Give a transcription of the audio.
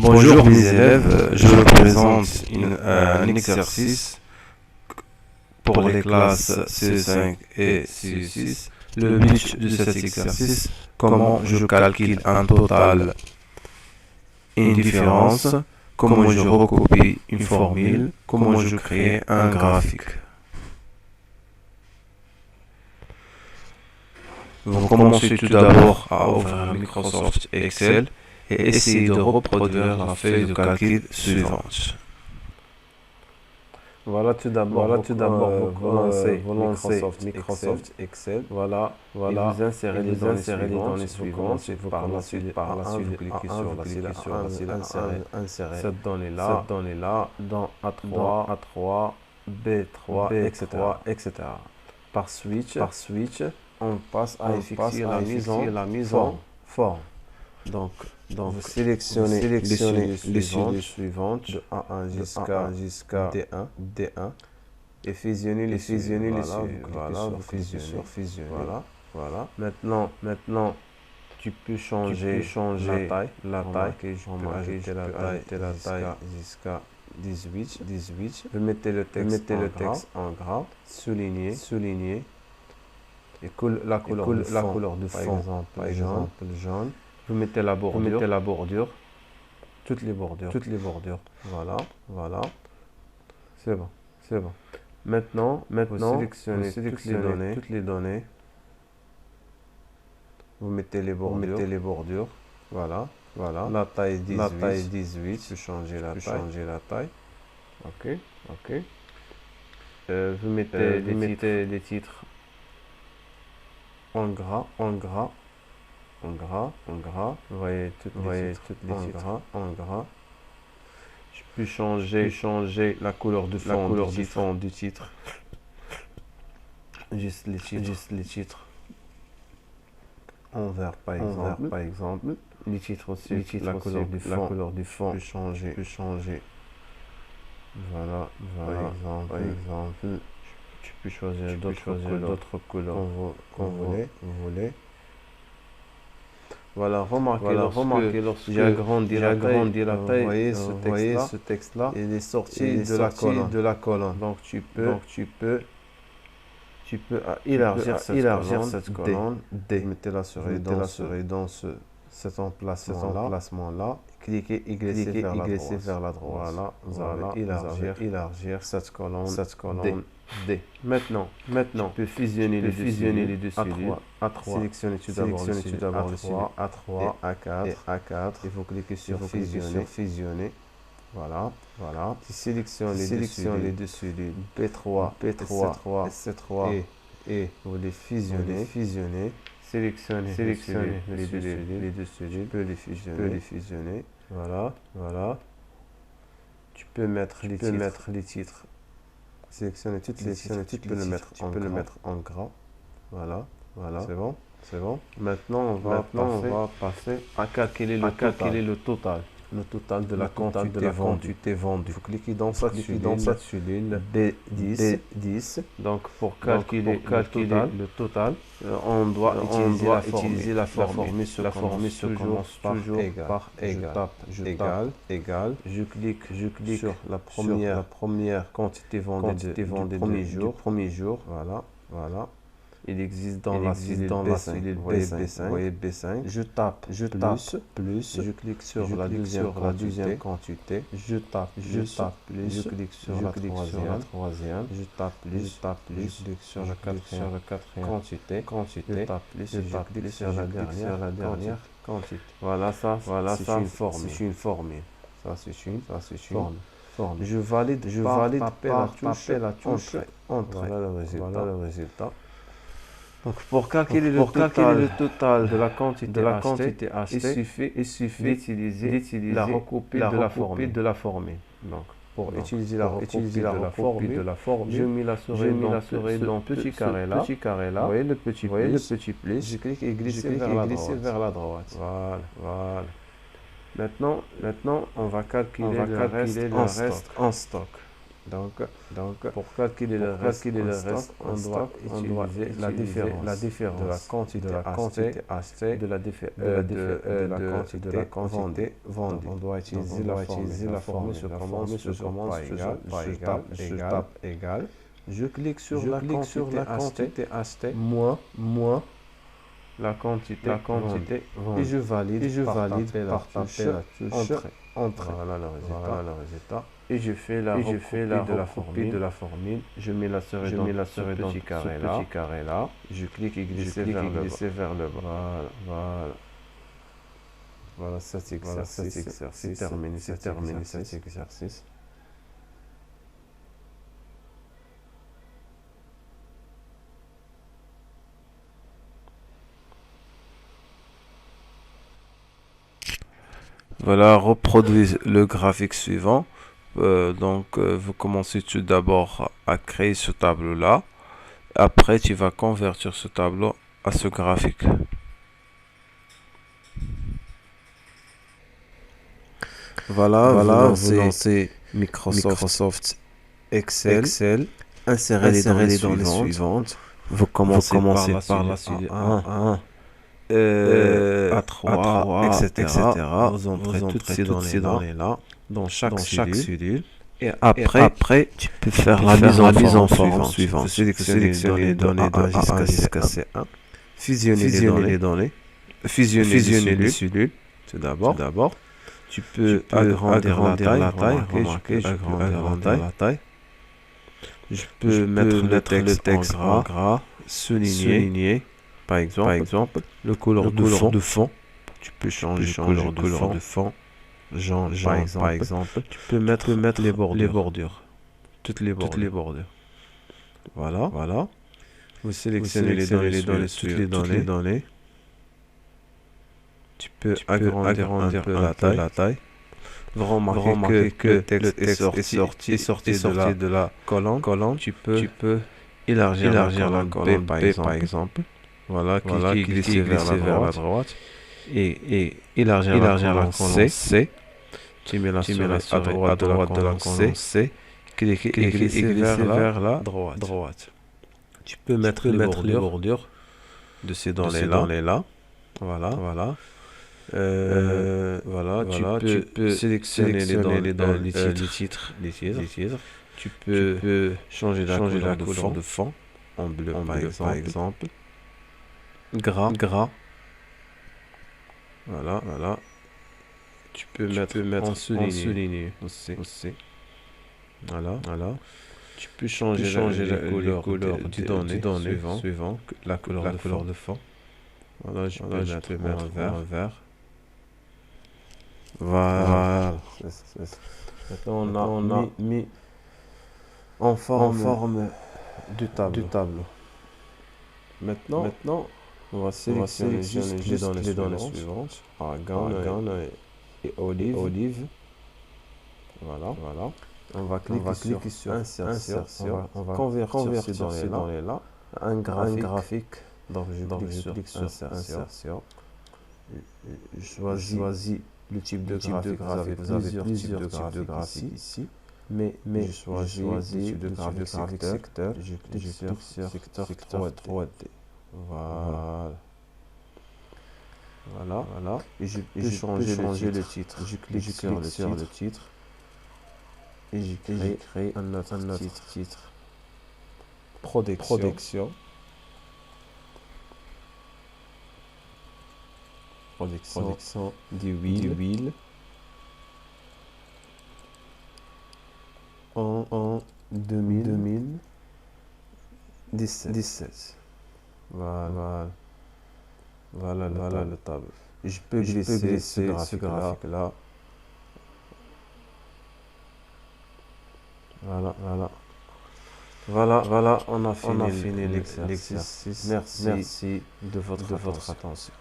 Bonjour mes élèves, je vous présente un exercice pour les classes CE5 et CE6. Le but de cet exercice, comment je calcule un total et une différence, comment je recopie une formule, comment je crée un graphique. Vous commencez tout d'abord à ouvrir Microsoft Excel et essayez de reproduire la feuille de calcul suivante. Voilà, tout d'abord, vous lancez Microsoft Excel. Voilà, et vous insérez les données suivantes. Vous par la suite, vous cliquez sur la cellule insérer cette donnée-là dans A3, B3, etc. Par switch, on passe à effectuer la mise en forme. Donc, vous sélectionnez les cellules suivantes de A1 jusqu'à D1 et fusionnez les cellules. Voilà, vous cliquez sur fusionner. Voilà. Maintenant, tu peux changer la taille. Je peux ajouter la taille jusqu'à 18. Vous mettez le texte en gras, souligné. Et la couleur du fond, par exemple jaune. Vous mettez la bordure, toutes les bordures. Voilà. C'est bon. Maintenant, vous sélectionnez toutes les données. Vous mettez les bordures. Voilà. La taille 18. Je peux changer la taille. Ok. Vous mettez les titres en gras. Vous voyez toutes les titres en gras. Je peux changer la couleur du fond du titre. Juste les titres. En vert par exemple. Les titres aussi. La couleur du fond. Je peux changer. Voilà. Par exemple. Tu peux choisir d'autres couleurs qu'on voulait. Voilà, remarquez lorsque j'ai agrandi la taille, vous voyez ce texte-là, il est sorti de la colonne. Donc tu peux élargir cette colonne, D. Mettez-la sur dans cet emplacement-là. Cliquez et glissez vers la droite. Voilà, vous allez élargir cette colonne D. Maintenant, tu peux fusionner les deux cellules. A3. Sélectionnez tout d'abord le celui A3 et A4. Il faut cliquer sur fusionner. Voilà. Tu sélectionnes les deux cellules B3 et C3 et vous les fusionnez. Sélectionnez les deux cellules. Tu peux les fusionner. Voilà. Tu peux mettre les titres. Sélectionnez toutes les titres. Tu peux le mettre en gras. Voilà. C'est bon. Maintenant, on va passer à calculer le total. Le total de la quantité vendue. Vous cliquez dans cette cellule B10. Donc, pour calculer le total, on doit utiliser la formule. La formule se commence par égal. Je tape égal. Je clique sur la première quantité vendue du premier jour. Voilà. Il existe dans la cellule B5. Vous voyez B5. Je tape plus. Je clique sur la deuxième quantité. Je tape plus. Je clique sur la troisième. Je tape plus. Je clique sur la quatrième quantité. Je tape plus. Je clique sur la dernière quantité. Voilà, c'est une formule. Ça, c'est une formule. Je valide par la touche Entrée. Voilà le résultat. Donc, pour calculer le total de la quantité achetée, il suffit d'utiliser la recopie de la formule. Donc, pour utiliser la recopie de la formule, je mets la souris dans ce petit carré là. Vous voyez le petit plus. Je clique et glisse vers la droite. Voilà. Maintenant, on va calculer le reste en stock. Donc, pour calculer le reste, on doit utiliser la différence de la quantité achetée de la quantité vendue. On doit utiliser la formule. Je tape égal. Je clique sur la quantité achetée moins la quantité vendue. Et je valide par taper la touche entrée. Voilà le résultat. Et je fais la recopie de la formule. Je mets la souris dans ce petit carré là. Je clique et glisser vers le bas. Voilà cet exercice. C'est terminé cet exercice. Voilà, reproduis le graphique suivant. Vous commencez tout d'abord à créer ce tableau-là. Après, tu vas convertir ce tableau à ce graphique. Voilà, vous lancez Microsoft Excel. Insérez les données suivantes. Vous commencez par la suite A1, A3, etc. Vous entrez toutes ces données-là dans chaque cellule. Et après, tu peux faire la mise en forme suivante. Vous sélectionnez les données de A1 jusqu'à C1. Fusionnez les données. Fusionnez les cellules. Tout d'abord. Tu peux agrandir la taille. Remarquez, je peux agrandir la taille. Je peux mettre le texte en gras, souligner. Par exemple, le couleur de fond. Tu peux changer le couleur de fond. Genre, par exemple, tu peux mettre les bordures. Toutes les bordures. Voilà. Vous sélectionnez les données, toutes les données. Tu peux agrandir un peu la taille. Vous remarquez que le texte est sorti de la colonne. Tu peux élargir la colonne par exemple. Voilà, qui glisse vers la droite. Et élargir la colonne C. Tu mets la souris à droite de la colonne C. Et glisser vers la droite. Tu peux mettre les bordures de ces données-là. Voilà. Tu peux sélectionner les données, les titres. Tu peux changer la couleur de fond en bleu, par exemple. Gras. Voilà. Tu peux mettre en souligné aussi. Voilà. Tu peux changer la couleur du données suivant la couleur de fond. Voilà, je peux mettre un vert. Voilà. Maintenant, on a mis en forme du tableau. Maintenant, on va sélectionner les données suivantes. Argan et olive. Voilà. On va cliquer sur insertion. On va convertir ces données-là à un graphique. Donc, je clique sur insertion. Je choisis le type de graphique. Vous avez plusieurs types de graphiques ici. Mais je choisis le type de graphique secteur. Je clique sur secteur 3D. Voilà. Et je peux changer le titre. Je clique sur le titre. Et je crée un autre titre. Production d'huile en 2017. Voilà le tableau. Je peux glisser ce graphique-là. Voilà, on a fini l'exercice. Merci de votre attention.